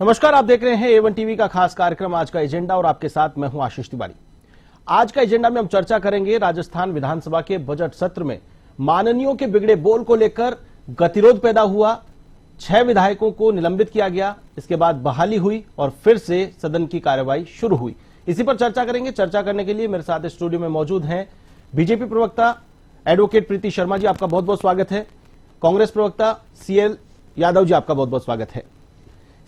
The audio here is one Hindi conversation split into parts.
नमस्कार, आप देख रहे हैं A1 टीवी का खास कार्यक्रम आज का एजेंडा और आपके साथ मैं हूं आशीष तिवारी। आज का एजेंडा में हम चर्चा करेंगे राजस्थान विधानसभा के बजट सत्र में माननीयों के बिगड़े बोल को लेकर गतिरोध पैदा हुआ, 6 विधायकों को निलंबित किया गया, इसके बाद बहाली हुई और फिर से सदन की कार्यवाही शुरू हुई। इसी पर चर्चा करेंगे। चर्चा करने के लिए मेरे साथ स्टूडियो में मौजूद हैं बीजेपी प्रवक्ता एडवोकेट प्रीति शर्मा जी, आपका बहुत बहुत स्वागत है। कांग्रेस प्रवक्ता CL यादव जी, आपका बहुत बहुत स्वागत है।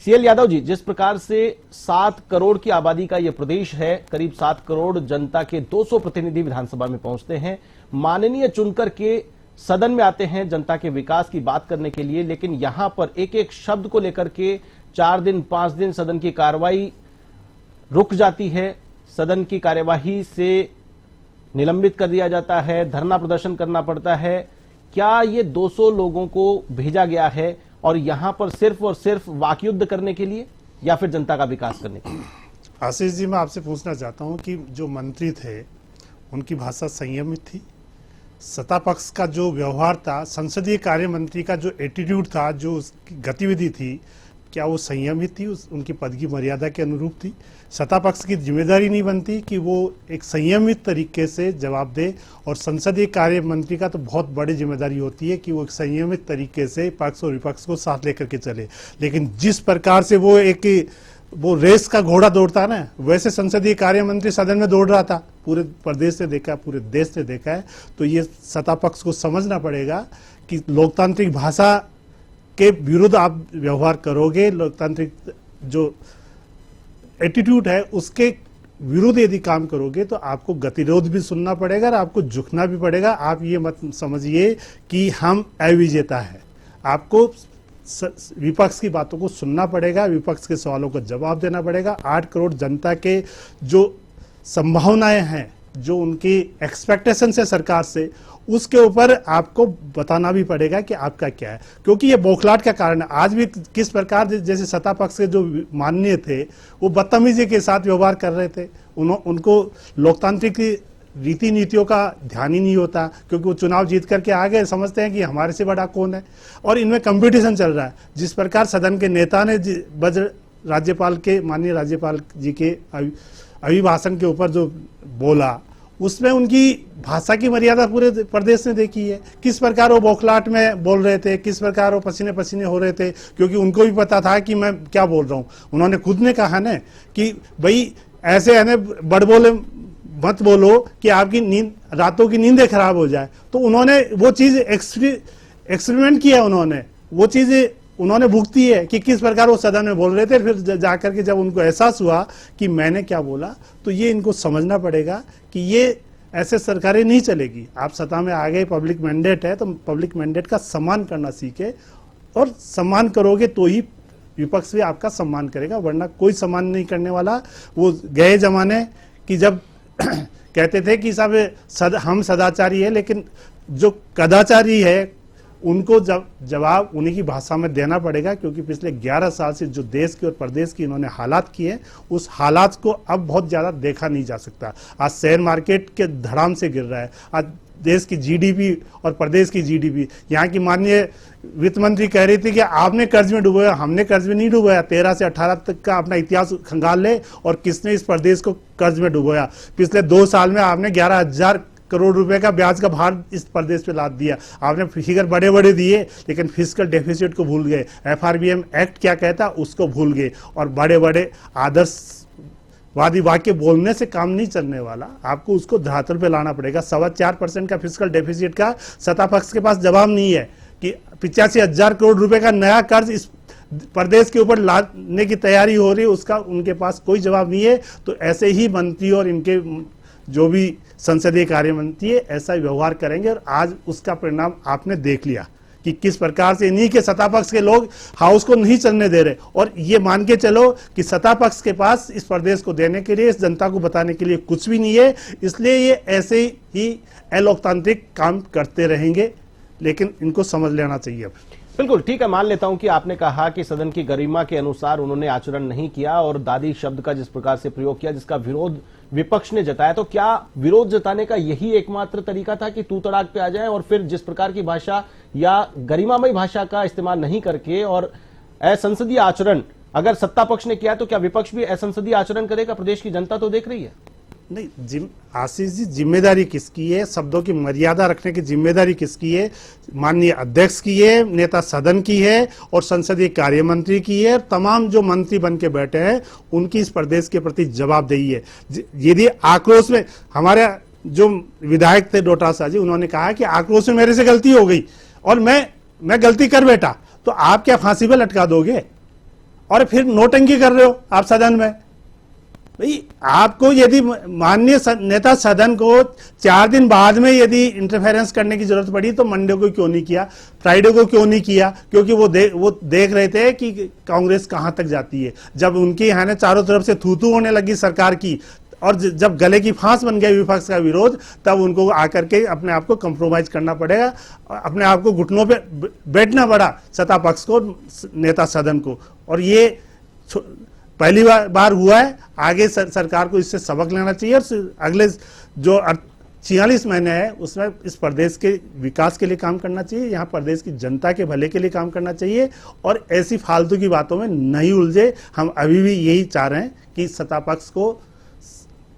CL यादव जी, जिस प्रकार से 7 करोड़ की आबादी का यह प्रदेश है, करीब 7 करोड़ जनता के 200 प्रतिनिधि विधानसभा में पहुंचते हैं, माननीय चुनकर के सदन में आते हैं जनता के विकास की बात करने के लिए, लेकिन यहां पर एक एक शब्द को लेकर के 4 दिन 5 दिन सदन की कार्रवाई रुक जाती है, सदन की कार्यवाही से निलंबित कर दिया जाता है, धरना प्रदर्शन करना पड़ता है। क्या ये 200 लोगों को भेजा गया है और यहां पर सिर्फ और सिर्फ वाकयुद्ध करने के लिए या फिर जनता का विकास करने के लिए? आशीष जी, मैं आपसे पूछना चाहता हूं कि जो मंत्री थे उनकी भाषा संयमित थी? सत्ता पक्ष का जो व्यवहार था, संसदीय कार्य मंत्री का जो एटीट्यूड था, जो उसकी गतिविधि थी, क्या वो संयमित थी? उनकी पद की मर्यादा के अनुरूप थी? सत्ता पक्ष की जिम्मेदारी नहीं बनती कि वो एक संयमित तरीके से जवाब दे, और संसदीय कार्य मंत्री का तो बहुत बड़ी जिम्मेदारी होती है कि वो एक संयमित तरीके से पक्ष और विपक्ष को साथ लेकर के चले। लेकिन जिस प्रकार से वो रेस का घोड़ा दौड़ता है ना, वैसे संसदीय कार्य मंत्री सदन में दौड़ रहा था। पूरे प्रदेश से देखा, पूरे देश से देखा है। तो ये सत्ता पक्ष को समझना पड़ेगा कि लोकतांत्रिक भाषा के विरुद्ध आप व्यवहार करोगे, लोकतांत्रिक जो एटीट्यूड है उसके विरुद्ध यदि काम करोगे तो आपको गतिरोध भी सुनना पड़ेगा और आपको झुकना भी पड़ेगा। आप ये मत समझिए कि हम अविजेता है। आपको विपक्ष की बातों को सुनना पड़ेगा, विपक्ष के सवालों का जवाब देना पड़ेगा। 8 करोड़ जनता के जो संभावनाएं हैं, जो उनकी एक्सपेक्टेशन है सरकार से, उसके ऊपर आपको बताना भी पड़ेगा कि आपका क्या है, क्योंकि ये बौखलाहट का कारण है। आज भी किस प्रकार जैसे सत्ता पक्ष के जो माननीय थे वो बदतमीजी के साथ व्यवहार कर रहे थे। उनको लोकतांत्रिक रीति नीतियों का ध्यान ही नहीं होता, क्योंकि वो चुनाव जीत करके आ गए, समझते हैं कि हमारे से बड़ा कौन है, और इनमें कंपटीशन चल रहा है। जिस प्रकार सदन के नेता ने राज्यपाल के, माननीय राज्यपाल जी के अभिभाषण के ऊपर जो बोला, उसमें उनकी भाषा की मर्यादा पूरे प्रदेश ने देखी है। किस प्रकार वो बौखलाहट में बोल रहे थे, किस प्रकार वो पसीने पसीने हो रहे थे, क्योंकि उनको भी पता था कि मैं क्या बोल रहा हूँ। उन्होंने खुद ने कहा ना कि भाई ऐसे है ना, बड़बोले मत बोलो कि आपकी नींद, रातों की नींदें खराब हो जाए। तो उन्होंने वो चीज एक्सपेरिमेंट किया, उन्होंने वो चीज उन्होंने भुगती है कि किस प्रकार वो सदन में बोल रहे थे। फिर जाकर के जब उनको एहसास हुआ कि मैंने क्या बोला, तो ये इनको समझना पड़ेगा कि ये ऐसे सरकारें नहीं चलेगी। आप सत्ता में आ गए, पब्लिक मैंडेट है, तो पब्लिक मैंडेट का सम्मान करना सीखे, और सम्मान करोगे तो ही विपक्ष भी आपका सम्मान करेगा, वरना कोई सम्मान नहीं करने वाला। वो गए जमाने कि जब कहते थे कि सब हम सदाचारी है, लेकिन जो कदाचारी है उनको जवाब उन्हीं की भाषा में देना पड़ेगा, क्योंकि पिछले 11 साल से जो देश के और प्रदेश की इन्होंने हालात किए, उस हालात को अब बहुत ज्यादा देखा नहीं जा सकता। आज शेयर मार्केट के धड़ाम से गिर रहा है, आज देश की GDP और प्रदेश की GDP, यहाँ की माननीय वित्त मंत्री कह रही थी कि आपने कर्ज में डुबोया, हमने कर्ज में नहीं डुबोया। 13 से 18 तक का अपना इतिहास खंगाल ले, और किसने इस प्रदेश को कर्ज में डुबोया। पिछले 2 साल में आपने 11,000 करोड़ रुपए का ब्याज का भार इस प्रदेश पे लाद दिया। आपने फिगर बड़े बड़े दिए, लेकिन फिस्कल डेफिसिट को भूल गए। FRBM एक्ट क्या कहता उसको भूल गए, और बड़े बड़े आदर्शवादी वाक्य बोलने से काम नहीं चलने वाला, आपको उसको धरातल पे लाना पड़ेगा। 4.25% का फिस्कल डेफिसिट का सत्ता पक्ष के पास जवाब नहीं है कि 85,000 करोड़ रुपए का नया कर्ज इस प्रदेश के ऊपर लाने की तैयारी हो रही है, उसका उनके पास कोई जवाब नहीं है। तो ऐसे ही मंत्री और इनके जो भी संसदीय कार्य मंत्री है ऐसा व्यवहार करेंगे, और आज उसका परिणाम आपने देख लिया कि किस प्रकार से इन्हीं के सत्ता पक्ष के लोग हाउस को नहीं चलने दे रहे। और ये मान के चलो कि सत्ता पक्ष के पास इस प्रदेश को देने के लिए, इस जनता को बताने के लिए कुछ भी नहीं है, इसलिए ये ऐसे ही अलोकतांत्रिक काम करते रहेंगे, लेकिन इनको समझ लेना चाहिए। अब बिल्कुल ठीक है, मान लेता हूं कि आपने कहा कि सदन की गरिमा के अनुसार उन्होंने आचरण नहीं किया, और दादी शब्द का जिस प्रकार से प्रयोग किया, जिसका विरोध विपक्ष ने जताया, तो क्या विरोध जताने का यही एकमात्र तरीका था कि तू तड़ाक पे आ जाए, और फिर जिस प्रकार की भाषा या गरिमामय भाषा का इस्तेमाल नहीं करके और असंसदीय आचरण अगर सत्ता पक्ष ने किया तो क्या विपक्ष भी असंसदीय आचरण करेगा? प्रदेश की जनता तो देख रही है। नहीं, आशीष जी, जिम्मेदारी किसकी है? शब्दों की मर्यादा रखने की जिम्मेदारी किसकी है? माननीय अध्यक्ष की है, नेता सदन की है और संसदीय कार्य मंत्री की है। तमाम जो मंत्री बन के बैठे हैं उनकी इस प्रदेश के प्रति जवाबदेही है। यदि आक्रोश में, हमारे जो विधायक थे डोटासरा जी, उन्होंने कहा कि आक्रोश में मेरे से गलती हो गई और मैं गलती कर बैठा, तो आप क्या फांसी पे लटका दोगे? और फिर नोटंकी कर रहे हो आप सदन में। भाई, आपको यदि माननीय नेता सदन को 4 दिन बाद में यदि इंटरफेरेंस करने की जरूरत पड़ी तो मंडे को क्यों नहीं किया, फ्राइडे को क्यों नहीं किया? क्योंकि वो देख रहे थे कि कांग्रेस कहां तक जाती है। जब उनके यहाँ ने चारों तरफ से थू होने लगी सरकार की और जब गले की फांस बन गया विपक्ष का विरोध, तब उनको आकर के अपने आप को कंप्रोमाइज करना पड़ेगा, अपने आप को घुटनों पे बैठना पड़ा सत्ता पक्ष को, नेता सदन को। और ये पहली बार हुआ है। आगे सरकार को इससे सबक लेना चाहिए और अगले जो 46 महीने है उसमें इस प्रदेश के विकास के लिए काम करना चाहिए, यहाँ प्रदेश की जनता के भले के लिए काम करना चाहिए और ऐसी फालतू की बातों में नहीं उलझे। हम अभी भी यही चाह रहे हैं कि सत्ता पक्ष को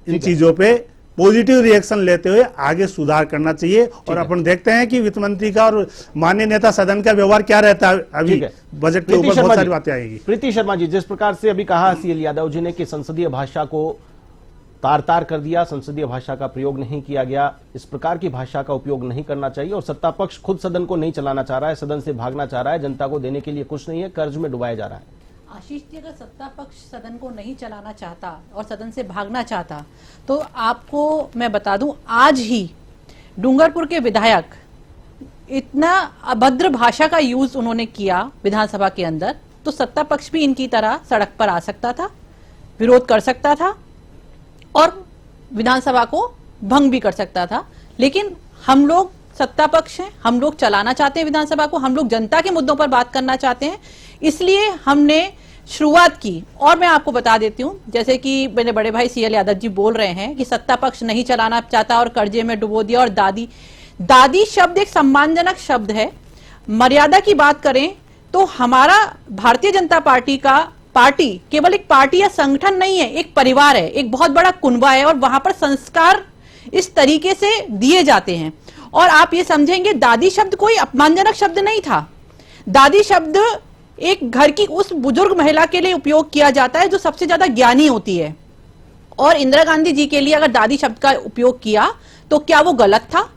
इन चीजों पे पॉजिटिव रिएक्शन लेते हुए आगे सुधार करना चाहिए। और अपन देखते हैं कि वित्त मंत्री का और माननीय नेता सदन का व्यवहार क्या रहता है। अभी बजट के ऊपर बहुत सारी बातें आएगी। प्रीति शर्मा जी, जिस प्रकार से अभी कहा सीएल यादव जी ने कि संसदीय भाषा को तार कर दिया, संसदीय भाषा का प्रयोग नहीं किया गया, इस प्रकार की भाषा का उपयोग नहीं करना चाहिए और सत्ता पक्ष खुद सदन को नहीं चलाना चाह रहा है, सदन से भागना चाह रहा है, जनता को देने के लिए कुछ नहीं है, कर्ज में डुबाया जा रहा है। आशीष जी, अगर सत्ता पक्ष सदन को नहीं चलाना चाहता और सदन से भागना चाहता तो आपको मैं बता दूं, आज ही डूंगरपुर के विधायक इतना अभद्र भाषा का यूज उन्होंने किया विधानसभा के अंदर, तो सत्ता पक्ष भी इनकी तरह सड़क पर आ सकता था, विरोध कर सकता था और विधानसभा को भंग भी कर सकता था। लेकिन हम लोग सत्ता पक्ष हैं, हम लोग चलाना चाहते हैं विधानसभा को, हम लोग जनता के मुद्दों पर बात करना चाहते हैं, इसलिए हमने शुरुआत की। और मैं आपको बता देती हूं, जैसे कि मेरे बड़े भाई सीएल यादव जी बोल रहे हैं कि सत्ता पक्ष नहीं चलाना चाहता और कर्जे में डुबो दिया, और दादी शब्द एक सम्मानजनक शब्द है। मर्यादा की बात करें तो हमारा भारतीय जनता पार्टी केवल एक पार्टी या संगठन नहीं है, एक परिवार है, एक बहुत बड़ा कुनबा है और वहां पर संस्कार इस तरीके से दिए जाते हैं। और आप ये समझेंगे, दादी शब्द कोई अपमानजनक शब्द नहीं था। दादी शब्द एक घर की उस बुजुर्ग महिला के लिए उपयोग किया जाता है जो सबसे ज्यादा ज्ञानी होती है। और इंदिरा गांधी जी के लिए अगर दादी शब्द का उपयोग किया तो क्या वो गलत था?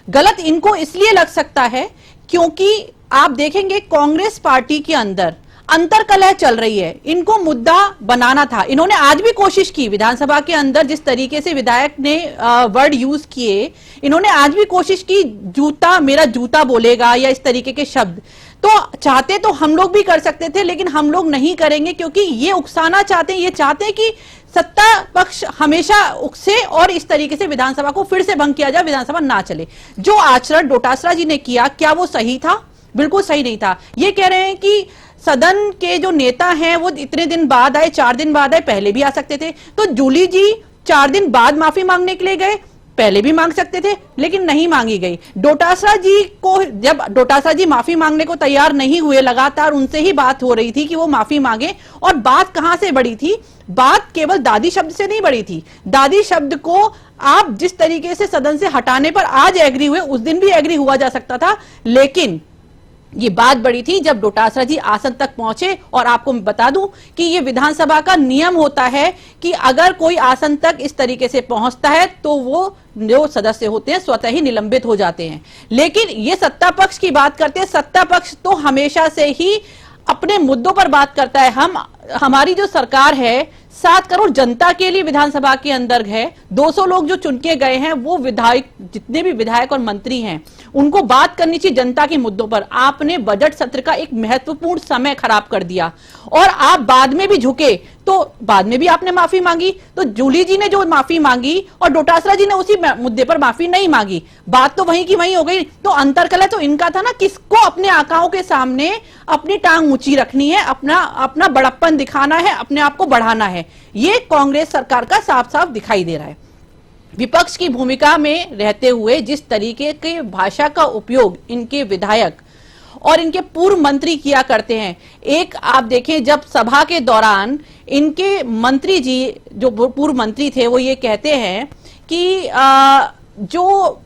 गलत इनको इसलिए लग सकता है क्योंकि आप देखेंगे कांग्रेस पार्टी के अंदर अंतरकलह चल रही है, इनको मुद्दा बनाना था। इन्होंने आज भी कोशिश की विधानसभा के अंदर, जिस तरीके से विधायक ने वर्ड यूज किए, इन्होंने आज भी कोशिश की, जूता मेरा जूता बोलेगा या इस तरीके के शब्द। तो चाहते तो हम लोग भी कर सकते थे, लेकिन हम लोग नहीं करेंगे क्योंकि ये उकसाना चाहते हैं, ये चाहते हैं कि सत्ता पक्ष हमेशा उकसे और इस तरीके से विधानसभा को फिर से भंग किया जाए, विधानसभा ना चले। जो आचरण डोटासरा जी ने किया, क्या वो सही था? बिल्कुल सही नहीं था। ये कह रहे हैं कि सदन के जो नेता हैं वो इतने दिन बाद आए, 4 दिन बाद आए, पहले भी आ सकते थे। तो जूली जी 4 दिन बाद माफी मांगने के लिए गए, पहले भी मांग सकते थे, लेकिन नहीं मांगी गई। डोटासरा जी को, जब डोटासरा जी माफी मांगने को तैयार नहीं हुए, लगातार उनसे ही बात हो रही थी कि वो माफी मांगे, और बात कहां से बढ़ी थी? बात केवल दादी शब्द से नहीं बढ़ी थी। दादी शब्द को आप जिस तरीके से सदन से हटाने पर आज एग्री हुए, उस दिन भी एग्री हुआ जा सकता था, लेकिन ये बात बड़ी थी जब डोटासरा जी आसन तक पहुंचे। और आपको मैं बता दूं कि ये विधानसभा का नियम होता है कि अगर कोई आसन तक इस तरीके से पहुंचता है तो वो जो सदस्य होते हैं स्वतः ही निलंबित हो जाते हैं। लेकिन ये सत्ता पक्ष की बात करते हैं, सत्ता पक्ष तो हमेशा से ही अपने मुद्दों पर बात करता है। हमारी जो सरकार है 7 करोड़ जनता के लिए विधानसभा के अंदर है, 200 लोग जो चुन के गए हैं, वो विधायक, जितने भी विधायक और मंत्री हैं, उनको बात करनी चाहिए जनता के मुद्दों पर। आपने बजट सत्र का एक महत्वपूर्ण समय खराब कर दिया और आप बाद में भी झुके, तो बाद में भी आपने माफी मांगी। तो जूली जी ने जो माफी मांगी और डोटासरा जी ने उसी मुद्दे पर माफी नहीं मांगी, बात तो वहीं की वहीं हो गई। तो अंतरकलह तो इनका था ना, किसको अपने आकाओं के सामने अपनी टांग ऊंची रखनी है, अपना बड़प्पन दिखाना है, अपने आप को बढ़ाना है। ये कांग्रेस सरकार का साफ साफ दिखाई दे रहा है। विपक्ष की भूमिका में रहते हुए जिस तरीके के भाषा का उपयोग इनके विधायक और इनके पूर्व मंत्री किया करते हैं। एक आप देखें, जब सभा के दौरान इनके मंत्री जी, जो पूर्व मंत्री थे, वो ये कहते हैं कि जो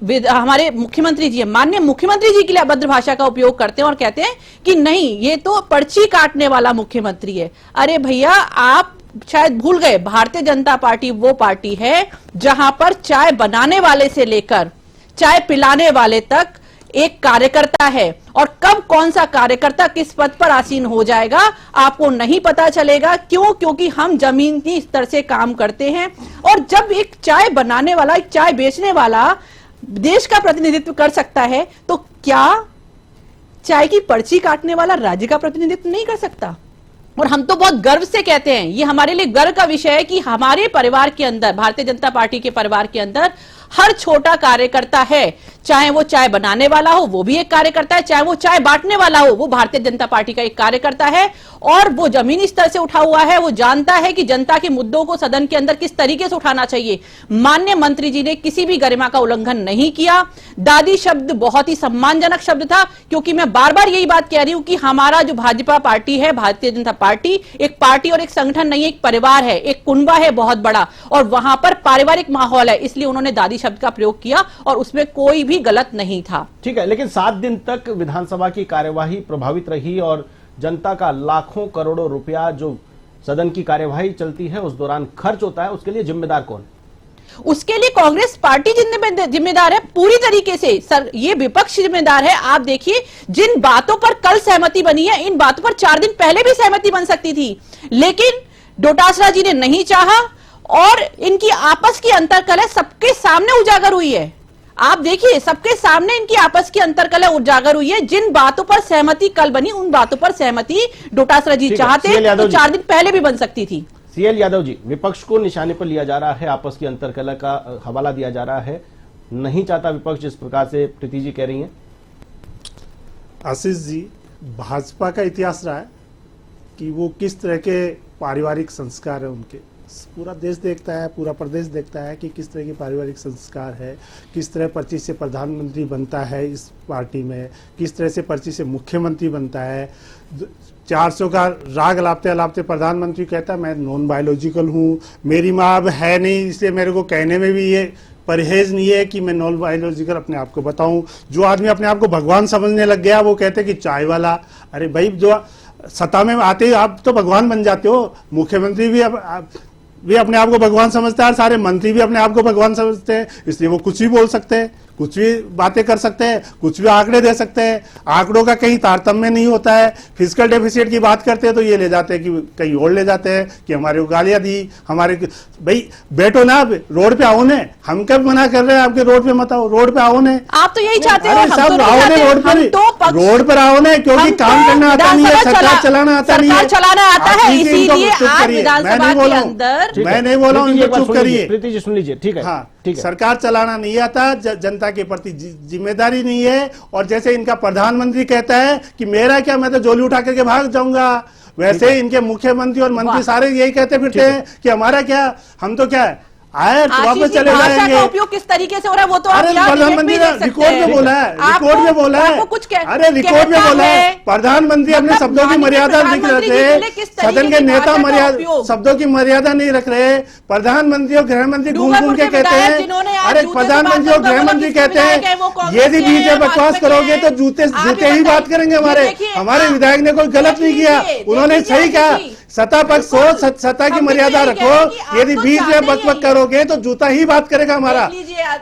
हमारे मुख्यमंत्री जी, माननीय मुख्यमंत्री जी के लिए अभद्र भाषा का उपयोग करते हैं और कहते हैं कि नहीं, ये तो पर्ची काटने वाला मुख्यमंत्री है। अरे भैया, आप शायद भूल गए, भारतीय जनता पार्टी वो पार्टी है जहां पर चाय बनाने वाले से लेकर चाय पिलाने वाले तक एक कार्यकर्ता है, और कब कौन सा कार्यकर्ता किस पद पर आसीन हो जाएगा आपको नहीं पता चलेगा। क्यों? क्योंकि हम जमीन की स्तर से काम करते हैं, और जब एक चाय बनाने वाला, एक चाय बेचने वाला देश का प्रतिनिधित्व कर सकता है, तो क्या चाय की पर्ची काटने वाला राज्य का प्रतिनिधित्व नहीं कर सकता? और हम तो बहुत गर्व से कहते हैं, ये हमारे लिए गर्व का विषय है कि हमारे परिवार के अंदर, भारतीय जनता पार्टी के परिवार के अंदर हर छोटा कार्यकर्ता है। चाहे वो चाय बनाने वाला हो, वो भी एक कार्यकर्ता है, चाहे वो चाय बांटने वाला हो, वो भारतीय जनता पार्टी का एक कार्यकर्ता है, और वो जमीनी स्तर से उठा हुआ है। वो जानता है कि जनता के मुद्दों को सदन के अंदर किस तरीके से उठाना चाहिए। माननीय मंत्री जी ने किसी भी गरिमा का उल्लंघन नहीं किया। दादी शब्द बहुत ही सम्मानजनक शब्द था, क्योंकि मैं बार बार यही बात कह रही हूं कि हमारा जो भाजपा पार्टी है, भारतीय जनता पार्टी, एक पार्टी और एक संगठन नहीं है, एक परिवार है, एक कुनबा है बहुत बड़ा, और वहां पर पारिवारिक माहौल है, इसलिए उन्होंने दादी शब्द का प्रयोग किया, और उसमें कोई भी गलत नहीं था। ठीक है, लेकिन 7 दिन तक विधानसभा की कार्यवाही प्रभावित रही, और जनता का लाखों करोड़ों रुपया जो सदन की कार्यवाही चलती है उस दौरान खर्च होता है, उसके लिए जिम्मेदार कौन? उसके लिए कांग्रेस पार्टी जिम्मेदार है पूरी तरीके से। सर, ये विपक्ष जिम्मेदार है। आप देखिए, जिन बातों पर कल सहमति बनी है, इन बातों पर 4 दिन पहले भी सहमति बन सकती थी, लेकिन डोटासरा जी ने नहीं चाहा, और इनकी आपस की अंतर्कलह सबके सामने उजागर हुई है। आप देखिए, सबके सामने इनकी आपस की अंतर्कलह उजागर हुई है। जिन बातों पर सहमति कल बनी, उन बातों पर सहमति डोटासरा जी चाहते तो 4 दिन पहले भी बन सकती थी। सीएल यादव जी, विपक्ष को निशाने पर लिया जा रहा है, आपस की अंतर्कलह का हवाला दिया जा रहा है, नहीं चाहता विपक्ष, जिस प्रकार से प्रीति जी कह रही हैं। आशीष जी, भाजपा का इतिहास रहा है कि वो किस तरह के पारिवारिक संस्कार है उनके। पूरा देश देखता है, पूरा प्रदेश देखता है कि किस तरह के पारिवारिक संस्कार है, किस तरह पर्ची से प्रधानमंत्री बनता है इस पार्टी में, किस तरह से पर्ची से मुख्यमंत्री बनता है। 400 का राग लापते अलापते प्रधानमंत्री कहता है मैं नॉन बायोलॉजिकल हूँ, मेरी माँ अब है नहीं, इसलिए मेरे को कहने में भी ये परहेज नहीं है कि मैं नॉन बायोलॉजिकल अपने आप को बताऊं। जो आदमी अपने आप को भगवान समझने लग गया, वो कहते कि चाय वाला। अरे भाई, जो सत्ता में आते ही आप तो भगवान बन जाते हो। मुख्यमंत्री भी अपने आप को भगवान समझता है, और सारे मंत्री भी अपने आप को भगवान समझते हैं, इसलिए वो कुछ भी बोल सकते हैं, कुछ भी बातें कर सकते हैं, कुछ भी आंकड़े दे सकते हैं। आंकड़ों का कहीं तारतम्य नहीं होता है। फिजिकल डेफिसिट की बात करते हैं तो ये ले जाते हैं कि कहीं और ले जाते हैं कि हमारे को गालियां दी, हमारे। भाई बैठो ना, रोड पे आओ ने, हम कब मना कर रहे हैं आपके रोड पे मत आओ, रोड पे आओ ने। आप तो यही चाहते हो, अरे हम सब तो आओ ने, रोड पर आओ ने, क्योंकि काम करना आता नहीं है, सरकार चलाना आता नहीं है। सरकार चलाना आता है, इसीलिए आज विधानसभा के अंदर। मैं नहीं बोला हूँ, चुप करिए। प्रीति जी सुन लीजिए, ठीक है। हाँ, ठीक है। सरकार चलाना नहीं आता, जनता के प्रति जिम्मेदारी नहीं है। और जैसे इनका प्रधानमंत्री कहता है कि मेरा क्या, मैं तो झोली उठा करके भाग जाऊंगा, वैसे इनके मुख्यमंत्री और मंत्री सारे यही कहते फिरते हैं कि हमारा क्या, हम तो क्या है आए वापस चले जाएंगे। का उपयोग किस तरीके से हो रहा है वो तो आप प्रधानमंत्री ने रिकॉर्ड में बोला है, रिकॉर्ड में बोला है। अरे रिकॉर्ड में बोला है, प्रधानमंत्री अपने शब्दों की मर्यादा नहीं रख रहे, सदन के नेता मर्यादा शब्दों की मर्यादा नहीं रख रहे। प्रधानमंत्री और गृह मंत्री घूम घूम के कहते हैं, अरे प्रधानमंत्री और गृह मंत्री कहते हैं यदि बीच में बकवास करोगे तो जूते ही बात करेंगे। हमारे विधायक ने कोई गलत नहीं किया, उन्होंने सही कहा, सत्ता पक्ष हो, सत्ता की मर्यादा रखो, यदि बीच में बकबक करोगे तो जूता ही बात करेगा हमारा।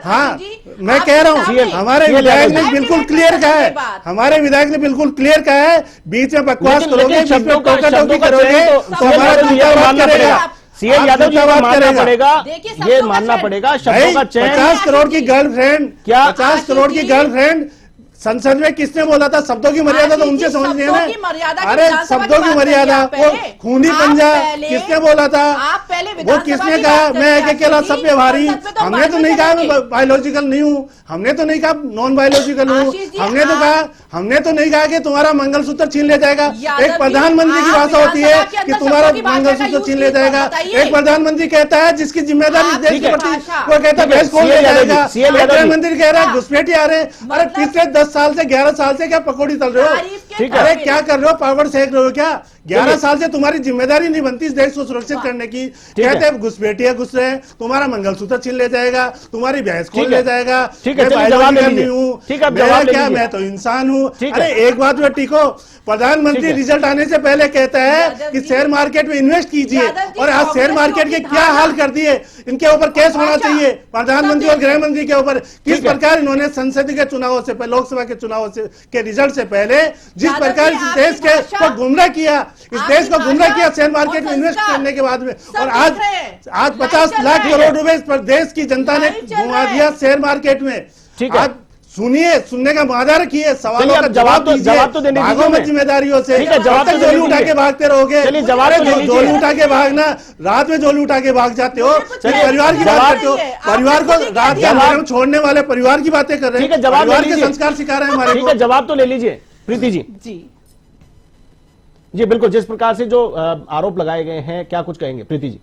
हाँ, मैं कह रहा हूँ, हमारे विधायक ने बिल्कुल क्लियर कहा है, हमारे विधायक ने बिल्कुल क्लियर कहा है, बीच में बकवास करोगे, बीच में टोका-टोकी करोगे तो हमारा जूता बात करेगा। सीएल यादव जी को मानना पड़ेगा, ये मानना पड़ेगा शब्दों का चयन। 50 करोड़ की गर्लफ्रेंड, क्या 50 करोड़ की गर्लफ्रेंड संसद में किसने बोला था? शब्दों की मर्यादा तो उनसे समझनी है ना। अरे शब्दों की मर्यादा, वो खूनी पंजा किसने बोला था? वो किसने कहा मैं एक अकेला सब व्यवहारी? हमने तो नहीं कहा मैं बायोलॉजिकल नहीं हूँ, हमने तो नहीं कहा नॉन बायोलॉजिकल हूँ, हमने तो नहीं कहा कि तुम्हारा मंगलसूत्र छीन ले जाएगा। एक प्रधानमंत्री की भाषा होती है कि तुम्हारा मंगलसूत्र छीन ले जाएगा। एक प्रधानमंत्री कहता है जिसकी जिम्मेदारी देश के प्रति, वो कहता है भैंस खोल ले जाएगा। प्रधानमंत्री कह रहा है घुसपैठी आ रहे हैं। अरे पिछले 10 साल से 11 साल से क्या पकौड़ी तल रहे हो? तारीफ के ठीक है। अरे काबिल। क्या कर रहे हो? पापड़ सेक रहे हो क्या? 11 साल से तुम्हारी जिम्मेदारी नहीं बनती इस देश को सुरक्षित करने की। कहते हैं घुसपैठिए घुस रहे हैं, तुम्हारा मंगलसूत्र छीन ले जाएगा, तुम्हारी भैंस खोल ठीक है। ले जाएगा। ठीक है, मैं चलिए बायोलॉजिकल जवाब ले नहीं लीजिए। हूं। ठीक है, अब मेरा जवाब ले क्या, लीजिए। मैं तो इंसान हूं। ठीक अरे है। एक बात में टिको, प्रधानमंत्री ठीक है। रिजल्ट आने से पहले कहता है यादव कि जी- शेयर मार्केट में इन्वेस्ट कीजिए, यादव जी, और आज शेयर कांग्रेस मार्केट के की क्या धारणा- हाल कर दिए। इनके ऊपर केस होना अच्छा। चाहिए, प्रधानमंत्री और गृह मंत्री के ऊपर। किस ठीक है। प्रकार इन्होंने संसदीय के चुनावों से पहले, लोकसभा के चुनावों से के रिजल्ट से पहले जिस यादव प्रकार जी, इस आपकी देश के भाषा- को गुमराह किया, इस आपकी देश को गुमराह भाषा किया शेयर मार्केट और में इन्वेस्ट संस्कार करने के बाद में, सब और दिख आज रहे हैं। आज लाइव 50 चल लाख रहा है। करोड़ रुपए इस प्रदेश की जनता ने लाइव चल घुमा रहा है। दिया शेयर मार्केट में। ठीक है। आज सुनिए, सुनने का वादा रखिए, सवालों चलिए, का अब जवाब जवाब तो देने भागो दीजिए मत हमें। जिम्मेदारियों से। ठीक है, जवाब तो कब तक देने झोली उठा दीजिए। के भागते रहोगे? चलिए, जवाब तो ले लीजिए। झोली उठा के भागना, रात में झोली उठा के भाग जाते हो। चलिए, परिवार की जवाब बात करते हो, नहीं है। परिवार को आपने खुद ही रात कह दिया। के अंधेरे में छोड़ने वाले परिवार की बातें कर रहे ठीक हैं। है, जवाब ले परिवार के लीजिए। संस्कार सिखा रहे हैं हमारे ठीक को। है, जवाब तो ले लीजिए प्रीति जी। जी, जी बिल्कुल, जिस प्रकार से जो आरोप लगाए गए हैं, क्या कुछ कहेंगे प्रीति जी?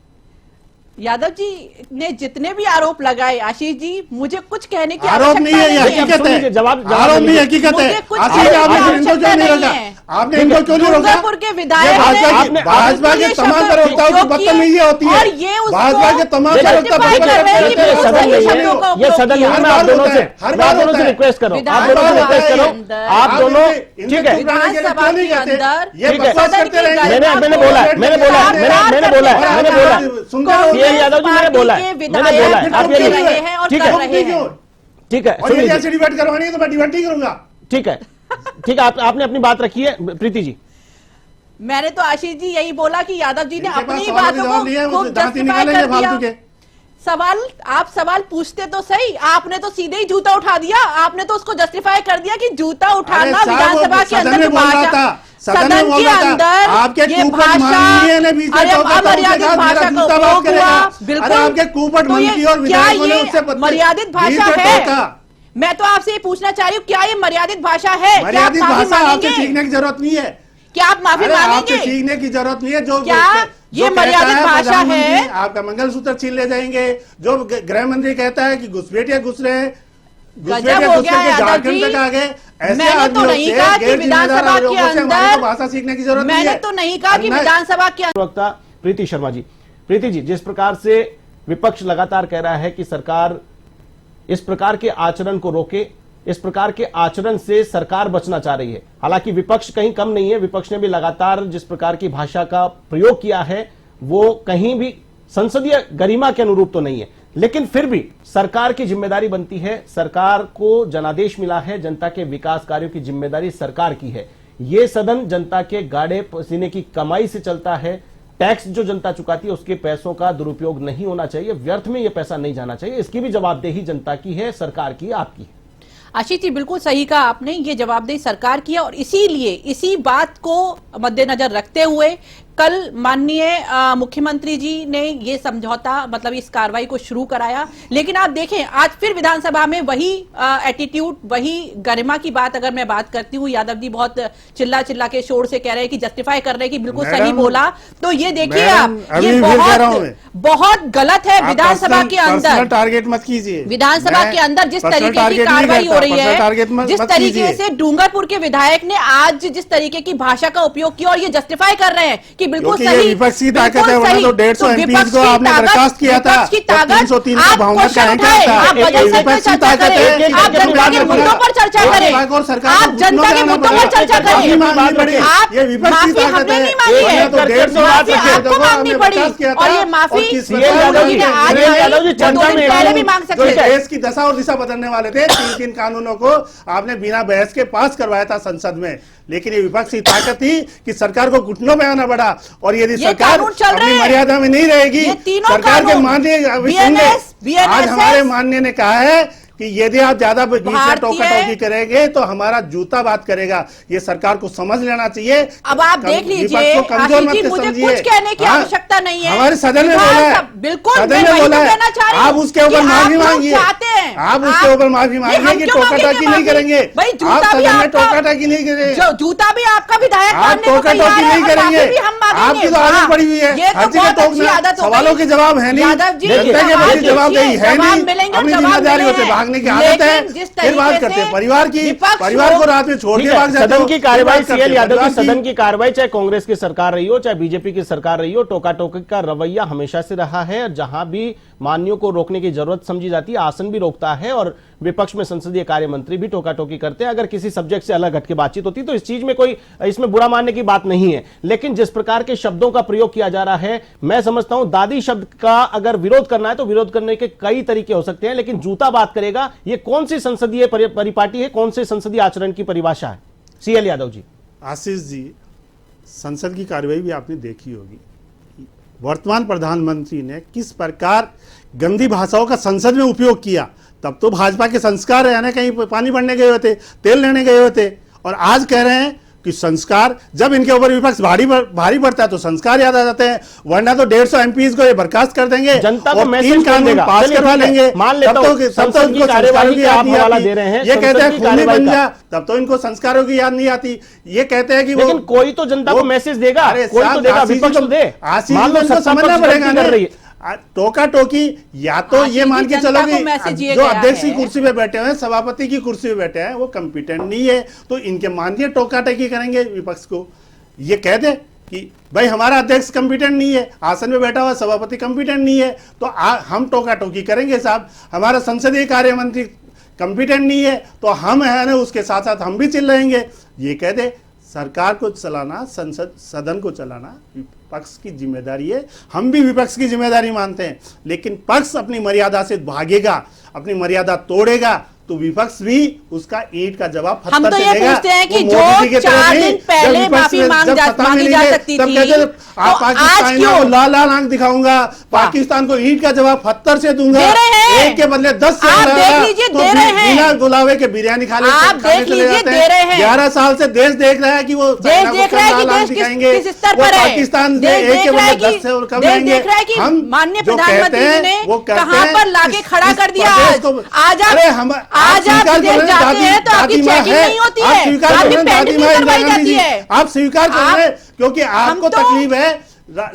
यादव जी ने जितने भी आरोप लगाए, आशीष जी, मुझे कुछ कहने की आरोप नहीं है, ये नहीं है। हकीकत सुन लीजिए, है। जवाब आरोप नहीं, लीजिए। हकीकत है। मुझे कुछ आशीष जी, कहने आपने की इनको क्यों नहीं आवश्यकता रोका? नहीं है। आपने इनको क्यों नहीं रोका? डूंगरपुर के विधायक ये भाजपा ने- की- भाजपा के ये तमाम शब्द प्रवक्ताओं की उपयोग किए बदतमीजी होती है। और ये उसको भाजपा के तमाम प्रवक्ता justify कर रहे हैं कि ये बिल्कुल सदन सही नहीं शब्दों का है, ये उपयोग सदन नहीं किया। है। मैं आप हर दोनों बार से, होता है, हर मैं आप बार दोनों से होता है। रिक्वेस्ट करो, आप विधान दोनों से सभा रिक्वेस्ट के करो, अंदर- आप दोनों, इनके ठीक है। चुप रहने के लिए विधानसभा क्यों नहीं के कहते? अंदर ये ठीक है। बकवास सदन करते की रहेंगे। मैंने गरिमा मैंने को बोला है, मैंने बोला है, मैंने बोला है, मैंने बोला है। सुनते रहो। सीएम यादव जी, मैंने बोला है, मैंने बोला है, आप ये रहे हैं और ठीक कर है, रहे हैं। ठीक है, और सुन ये लीजिए। जैसे डिबेट करवानी है तो मैं डिबेट नहीं करूंगा। ठीक है, ठीक है, आपने अपनी बात रखी है प्रीति जी। मैंने तो आशीष जी यही बोला कि यादव जी ने इनके पास अपनी सवालों के बातों जवाब को नहीं है, खूब मुझे दांत ही justify निकालेंगे कर दिया। फालतू के। सवाल, आप सवाल पूछते तो सही, आपने तो सीधे ही जूता उठा दिया। आपने तो उसको जस्टिफाई कर दिया कि जूता उठाना अरे साहब, विधानसभा वो के सदन अंदर में बोल रहा भाषा, था, सदन में सदन बोल के रहा था। अंदर आपके ये कुपट भाषा, माननीय ने बीच में अरे टोका, तो उसके अमर्यादित बाद भाषा मेरा का जूता बात उपयोग हुआ। करेगा। बिल्कुल, अरे आपके कुपट तो ये- मंत्री और क्या विधायकों ने ये उससे बदतमीज- मर्यादित भाषा बीच में है? टोका। मैं तो आपसे ये पूछना चाह रही हूँ, क्या ये मर्यादित भाषा है? क्या आप मर्यादित माफी भाषा आपसे मांगेंगे? सीखने की जरूरत नहीं है। क्या आप माफी अरे आपसे मांगेंगे? सीखने की जरूरत नहीं है। जो क्या जो ये कहता मर्यादित है भाषा प्रधानमंत्री, है? आपका मंगलसूत्र छीन ले जाएंगे। जो गृह मंत्री कहता है कि घुसपैठिए घुस रहे हैं, घुसपैठिए गजब हो घुस गया के यादव झारखंड जी। तक आ गए। ऐसे मैंने तो आदमियों नहीं से, कहा कि गैर जिम्मेदार विधानसभा के लोगों से हमारे को अंदर, भाषा सीखने की जरूरत नहीं मैंने है। तो नहीं कहा कि अन्य- विधानसभा के प्रवक्ता प्रीति शर्मा जी, प्रीति जी, जिस प्रकार से विपक्ष लगातार कह रहा है कि सरकार इस प्रकार के आचरण को रोके, इस प्रकार के आचरण से सरकार बचना चाह रही है। हालांकि विपक्ष कहीं कम नहीं है, विपक्ष ने भी लगातार जिस प्रकार की भाषा का प्रयोग किया है वो कहीं भी संसदीय गरिमा के अनुरूप तो नहीं है, लेकिन फिर भी सरकार की जिम्मेदारी बनती है। सरकार को जनादेश मिला है, जनता के विकास कार्यों की जिम्मेदारी सरकार की है। यह सदन जनता के गाड़े पसीने की कमाई से चलता है। टैक्स जो जनता चुकाती है उसके पैसों का दुरुपयोग नहीं होना चाहिए, व्यर्थ में यह पैसा नहीं जाना चाहिए। इसकी भी जवाबदेही जनता की है, सरकार की, आपकी है। आशीष जी, बिल्कुल सही कहा आपने, ये जवाबदेही सरकार की है और इसीलिए इसी बात को मद्देनजर रखते हुए कल माननीय मुख्यमंत्री जी ने ये समझौता, मतलब इस कार्रवाई को शुरू कराया। लेकिन आप देखें, आज फिर विधानसभा में वही एटीट्यूड, वही गरिमा की बात अगर मैं बात करती हूँ, यादव जी बहुत चिल्ला चिल्ला के शोर से कह रहे हैं कि जस्टिफाई कर रहे हैं कि बिल्कुल सही मैडम, बोला। तो ये देखिए मैडम, आप, ये अभी फिर कह रहा हूं मैं। बहुत गलत है विधानसभा के अंदर। टारगेट मत कीजिए। विधानसभा मैं के अंदर जिस personal तरीके की target नहीं कार्रवाई करता, हो रही personal target है, जिस मत तरीके कीजिए। से डूंगरपुर के विधायक ने आज जिस तरीके की भाषा का उपयोग किया और ये जस्टिफाई कर रहे हैं कि बिल्कुल क्योंकि ये सही, विपक्ष की ताकत बिल्कुल है, वरना सही। तो 150 विपक्ष MPs को की आपने ताकत- बर्खास्त किया था। विपक्ष की तो ताकत, 303 का आप बहुमत क्वेश्चन काहे उठाएं, करता है? आप ये बजट विपक्ष पर की चर्चा ताकत है, करें, एक आप एक जनता बात के रखना। मुद्दों पर चर्चा और करें, विभाग और सरकार आप को जनता घुटनों के में मुद्दों आना पर चर्चा पड़ेगा। करें। माफी मांगनी पड़ी। आप ये विपक्ष की माफी ताकत हमने है। नहीं मांगी है, वरना तो 150 माफी बात आपको देखो, मांगनी हमने पड़ी 50 किया था। और ये माफी किस सीएम प्रकार यादव ने जी, आज सीएम मांगी, यादव जी, जो चर्चा में पहले भी मांग जो सकते थे। देश की दशा और दिशा बदलने वाले थे, 3 कानूनों को आपने बिना बहस के पास करवाया था संसद में। लेकिन ये विपक्ष की ताकत थी कि सरकार को घुटनों में आना पड़ा। और यदि ये सरकार कानून चल रहे अपनी हैं। मर्यादा में नहीं रहेगी, ये तीनों सरकार के कानून, माननीय अभी सुन ले, BNS, BNSS, आज हमारे माननीय ने कहा है कि यदि आप ज्यादा बीच में भारतीय- टोका-टोकी करेंगे तो हमारा जूता बात करेगा। ये सरकार को समझ लेना चाहिए। अब आप देख लीजिए विपक्ष को कमजोर आशीष मत जी, मुझे समझिए। कुछ कहने की हाँ, आवश्यकता नहीं है। हमारे सदन में बोला है, बिल्कुल, सदन मैं में वही बोला तो है। कहना चाह रही हूं आप उसके ऊपर कि माफी आप लोग मांगिए, चाहते हैं, आप उसके ऊपर माफी मांगिए हम कि क्यों टोका-टाकी मांगेंगे नहीं करेंगे। भाई, आप जूता भी सदन में आपका, टोका-टाकी नहीं करेंगे। जो जूता भी आपका विधायक आप मानने को टोका-टोकी तैयार है नहीं और करेंगे। माफी भी हम मांगेंगे। आपकी तो आदत वाह, पड़ी हुई है, ये तो हर जगह बहुत अच्छी टोकना। आदत हो सवालों गई। के जवाब है नहीं, यादव जी, जनता के जवाब प्रति जवाबदेही दीजिए, है जवाब नहीं, मिलेंगे और अपनी जवाब जिम्मेदारियों से मिलेंगे। भाग भागने की आदत है, लेकिन जिस फिर बात तरीके करते हैं से परिवार को रात में छोड़ ठीक के है, भाग जाते सदन हो, की फिर कार्रवाई बात करते सीएल हैं यादव की परिवार सदन की कार्रवाई चाहे कांग्रेस की सरकार रही हो चाहे बीजेपी की सरकार रही हो, टोका टोकी का रवैया हमेशा से रहा है। और जहां भी मान्यों को रोकने की जरूरत समझी जाती है, आसन भी रोकता है और विपक्ष में संसदीय कार्य मंत्री भी टोका टोकी करते हैं। अगर किसी सब्जेक्ट से अलग हटके बातचीत होती तो इस चीज में कोई इसमें बुरा मानने की बात नहीं है, लेकिन जिस प्रकार के शब्दों का प्रयोग किया जा रहा है, मैं समझता हूं दादी शब्द का अगर विरोध करना है तो विरोध करने के कई तरीके हो सकते हैं, लेकिन जूता बात करेगा, ये कौन सी संसदीय परिपाटी है, कौन से संसदीय आचरण की परिभाषा है? सीएल यादव जी। आशीष जी, संसद की कार्यवाही भी आपने देखी होगी, वर्तमान प्रधानमंत्री ने किस प्रकार गंदी भाषाओं का संसद में उपयोग किया। तब तो भाजपा के संस्कार है ना, कहीं पानी भरने गए हुए थे, तेल लेने गए हुए थे, और आज कह रहे हैं कि संस्कार, जब इनके ऊपर विपक्ष भारी पड़ता है तो संस्कार याद आ जाते हैं, वरना तो 150 एमपीज को ये बर्खास्त कर देंगे, जनता को और मैसेज 3 कानून देगा। पास चलिए करवा ठीक है, लेंगे। मान लेता हूं, संसद की कार्यवाही की आप हवाला दे रहे हैं, ये कहते संसद हैं की खूनी कार्यवाही बन का। जा, तब तो इनको संस्कारों की याद नहीं आती। ये कहते हैं कि वो, लेकिन कोई तो जनता को मैसेज देगा, अरे कोई तो साहब, देगा, आशीष जी विपक्ष तो दे। आशीष मान जी लो को इनको सत्ता समझना पक्ष पड़ेगा गलती कर रही है। टोका टोकी, या तो आशीष ये जी, मान के जनता चलो को कि मैसेज ये जो गया अध्यक्ष की है। कुर्सी पे बैठे हुए हैं, सभापति की कुर्सी पे बैठे हैं, वो कंपिटेंट नहीं है, तो इनके मानिए टोका टोकी करेंगे विपक्ष को। ये कह दे कि भाई हमारा अध्यक्ष कंपिटेंट नहीं है, आसन में बैठा हुआ सभापति कंपिटेंट नहीं है, तो हम टोका टोकी करेंगे साहब। हमारा संसदीय कार्य मंत्री कंपिटेंट नहीं है, तो हम है ना, उसके साथ साथ हम भी चिल्लाएंगे। ये कह दे सरकार को चलाना, संसद सदन को चलाना विपक्ष की जिम्मेदारी है, हम भी विपक्ष की जिम्मेदारी मानते हैं, लेकिन पक्ष अपनी मर्यादा से भागेगा, अपनी मर्यादा तोड़ेगा, तो विपक्ष भी उसका ईंट का जवाब हम पत्थर तो से ये देगा। पूछते हैं कि वो जो मोदी जी के 4 तरह दिन नहीं, पहले जब विपक्ष माफी में मांगी जब जा सत्ता में सकती नहीं थे, तब थी, कहते थे, तो आप आज पाकिस्तान क्यों? को लाल लाल आंख दिखाऊंगा, पाकिस्तान को ईंट का जवाब पत्थर से दूंगा, दे रहे हैं। एक के बदले 10 से आप लगा, देख लीजिए, तो दे रहे हैं। बिना बुलावे के बिरयानी खा ले, आप खाने देख चले लीजिए, जाते दे रहे हैं। 11 साल से देश देख रहा है कि वो देश चाइना को देख रहा है कि लाल आंख देश दिखाएंगे, किस स्तर वो पर है। पाकिस्तान से देश एक के देख रहा है बदले कि 10 से और कम देश रहेंगे। देख रहा है कि हम माननीय जो प्रधानमंत्री कहते जी ने हैं, वो करते कहां हैं, पर लाके खड़ा इस कर दिया। प्रदेश को- आज अरे हम आज आप स्वीकार विदेश करें, जाते दादी- हैं तो आपकी दादी माँ चेकिंग है, नहीं होती आप है, स्वीकार आपकी करें, पेंडिंग दादी नहीं माँ करवाई इंदिरा गांधी जाती जी, है। आप स्वीकार आप- करें, क्योंकि आपको तो- तकलीफ है।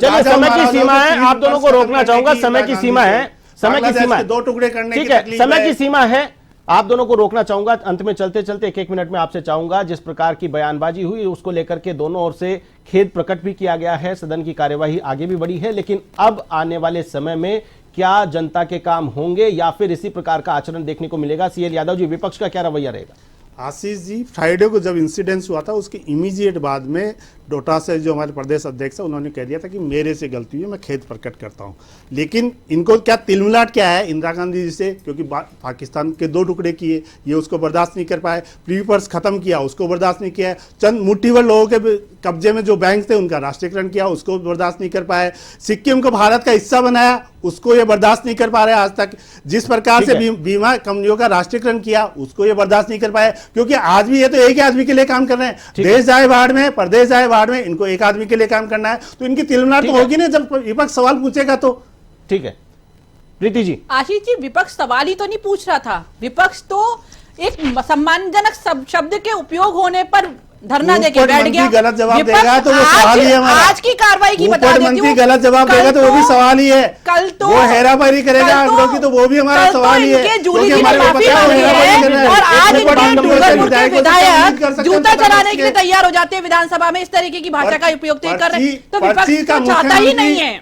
चलिए, समय की सीमा है, आप दोनों को रोकना चाहूंगा, समय की सीमा है, समय की सीमा है, 2 टुकड़े करने की ठीक है, तकलीफ समय की सीमा है, आप दोनों को रोकना चाहूंगा। अंत में चलते चलते एक मिनट में आपसे चाहूंगा, जिस प्रकार की बयानबाजी हुई उसको लेकर के दोनों ओर से खेद प्रकट भी किया गया है, सदन की कार्यवाही आगे भी बढ़ी है, लेकिन अब आने वाले समय में क्या जनता के काम होंगे या फिर इसी प्रकार का आचरण देखने को मिलेगा? सीएल यादव जी, विपक्ष का क्या रवैया रहेगा? आशीष जी, फ्राइडे को जब इंसिडेंस हुआ था उसके इमीडिएट बाद में डोटा से जो हमारे प्रदेश अध्यक्ष है उन्होंने कह दिया था कि मेरे से गलती हुई, मैं खेद प्रकट करता हूं। लेकिन इनको क्या तिलमिलाट क्या है इंदिरा गांधी जी से, क्योंकि पाकिस्तान के 2 टुकड़े किए, ये उसको बर्दाश्त नहीं कर पाए, प्री पर्स खत्म किया, उसको बर्दाश्त नहीं किया, चंद मुट्ठी भर लोगों के कब्जे में जो बैंक थे उनका राष्ट्रीयकरण किया, उसको बर्दाश्त नहीं कर पाए, सिक्किम को भारत का हिस्सा बनाया, उसको ये बर्दाश्त नहीं कर पा रहे आज तक, जिस प्रकार से बीमा कंपनियों का राष्ट्रीयकरण किया उसको ये बर्दाश्त नहीं कर पाए, क्योंकि आज भी ये तो एक ही आदमी के लिए काम कर रहे हैं, देश जाए बाढ़ में, प्रदेश जाए बाढ़ में, इनको एक आदमी के लिए काम करना है, तो इनकी तिलमिलाट तो होगी ना जब विपक्ष सवाल पूछेगा तो। ठीक है, प्रीति जी। आशीष जी, विपक्ष सवाल ही तो नहीं पूछ रहा था, विपक्ष तो एक सम्मानजनक शब्द के उपयोग होने पर धरना देके बैठ गया। गलत जवाब देगा तो वो सवाल ही है हमारा। आज की कार्रवाई की बता देती मंत्री हूँ, गलत जवाब देगा तो वो भी सवाल ही है। कल तो वो हेराफेरी करेगा आंकड़ों की, तो वो भी हमारा सवाल ही है, जूली क्योंकि जी ने हमारे को माफी पता है वो मांगी हेराफेरी कर रहे है हैं। और आज एक बार इनके डूंगरपुर डूंगरपुर के को तो उम्मीद कर विधायक सकते हैं, जूता पता चलाने के लिए उसके- तैयार हो जाते हैं विधानसभा में, इस तरीके की भाषा का उपयोग तो ये कर रहे हैं, तो विपक्ष पर्ची का तो चाहता ही नहीं है।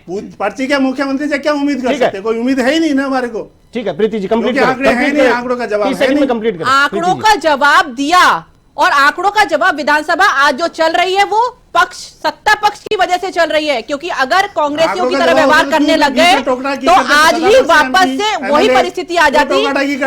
पर्ची का मुख्यमंत्री से क्या उम्मीद कर ठीक है। सकते हैं? कोई उम्मीद है ही नहीं ना हमारे को। ठीक है, प्रीति जी कंप्लीट क्योंकि आंकड़े हैं नहीं, आंकड़ों का जवाब है नहीं। कंप्लीट करें आंकड़ों का जवाब दिया, और आंकड़ों का जवाब विधानसभा आज जो चल रही है वो पक्ष, सत्ता पक्ष की वजह से चल रही है, क्योंकि अगर कांग्रेसियों की तरह व्यवहार करने लग गए तो आज ही वापस से वही परिस्थिति आ जाती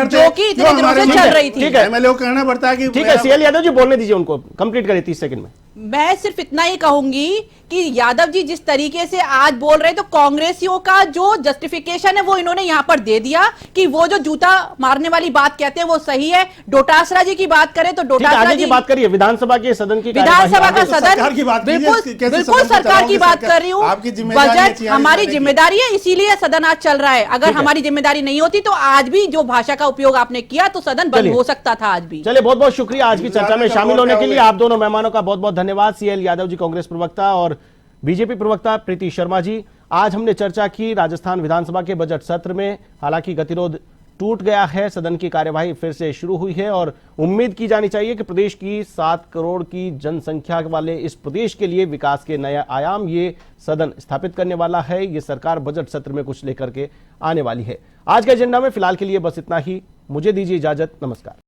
जो कि इतने दिनों से चल रही थी। ठीक है, एमएलए को कहना पड़ता है कि ठीक है, सीएल यादव जी बोलने दीजिए, उनको कंप्लीट करें 30 सेकंड में। मैं सिर्फ इतना ही कहूंगी कि यादव जी जिस तरीके से आज बोल रहे, तो कांग्रेसियों का जो जस्टिफिकेशन है वो इन्होंने यहां पर दे दिया कि वो जो जूता मारने वाली बात कहते हैं वो सही है। डोटासरा जी की बात करें तो डोटासरा जी, बात करिए विधानसभा के सदन की, विधानसभा का सदन, सरकार की बात कीजिए, बिल्कुल कैसे बिल्कुल सदन को सरकार की चलाओगे? बात कर रही हूँ। आपकी जिम्मेदारी है, बजट हमारी जिम्मेदारी है, इसीलिए सदन आज चल रहा है। अगर हमारी जिम्मेदारी नहीं होती तो आज भी जो भाषा का उपयोग आपने किया तो सदन बंद हो सकता था आज भी। चलिए, बहुत बहुत शुक्रिया आज की चर्चा में शामिल होने के लिए। आप दोनों मेहमानों का बहुत बहुत धन्यवाद। सीएल यादव जी कांग्रेस प्रवक्ता और बीजेपी प्रवक्ता प्रीति शर्मा जी। आज हमने चर्चा की राजस्थान विधानसभा के बजट सत्र में, हालांकि गतिरोध टूट गया है। सदन की कार्यवाही फिर से शुरू हुई है और उम्मीद की जानी चाहिए कि प्रदेश की 7 करोड़ की जनसंख्या वाले इस प्रदेश के लिए विकास के नया आयाम ये सदन स्थापित करने वाला है। ये सरकार बजट सत्र में कुछ लेकर के आने वाली है। आज के एजेंडा में फिलहाल के लिए बस इतना ही। मुझे दीजिए इजाजत। नमस्कार।